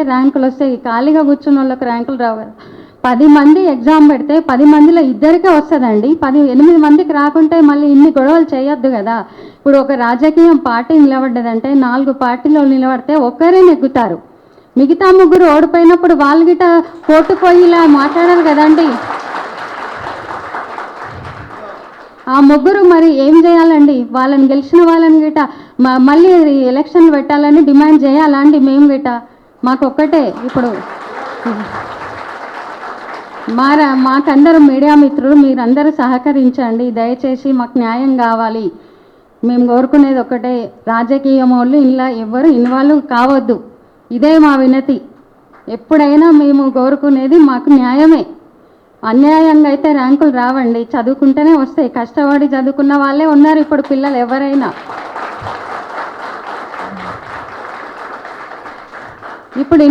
ర్యాంకులు వస్తాయి, ఖాళీగా కూర్చున్న వాళ్ళకి ర్యాంకులు రావు కదా. 10 మంది ఎగ్జామ్ పెడితే 10 మందిలో ఇద్దరికే వస్తుందండి. 8 మందికి రాకుంటే మళ్ళీ ఇన్ని గొడవలు చేయొద్దు కదా. ఇప్పుడు ఒక రాజకీయం పార్టీ నిలబడ్డదంటే 4 పార్టీలో నిలబడితే ఒక్కరే నెగ్గుతారు. మిగతా ముగ్గురు ఓడిపోయినప్పుడు వాళ్ళు గిట కోర్టుకు పోయి ఇలా మాట్లాడారు కదండి. ఆ ముగ్గురు మరి ఏం చేయాలండి? వాళ్ళని గెలిచిన వాళ్ళని గిట మళ్ళీ ఎలక్షన్ పెట్టాలని డిమాండ్ చేయాలండి మేము గిట. మాకొక్కటే ఇప్పుడు మాకందరూ మీడియా మిత్రులు మీరందరూ సహకరించండి. దయచేసి మాకు న్యాయం కావాలి. మేము కోరుకునేది ఒకటే, రాజకీయం వాళ్ళు ఇలా ఎవరు ఇన్వాల్వ్ కావద్దు. ఇదే మా వినతి. ఎప్పుడైనా మేము కోరుకునేది మాకు న్యాయమే. అన్యాయంగా అయితే ర్యాంకులు రావండి, చదువుకుంటేనే వస్తాయి. కష్టపడి చదువుకున్న వాళ్ళే ఉన్నారు ఇప్పుడు పిల్లలు ఎవరైనా. ఇప్పుడు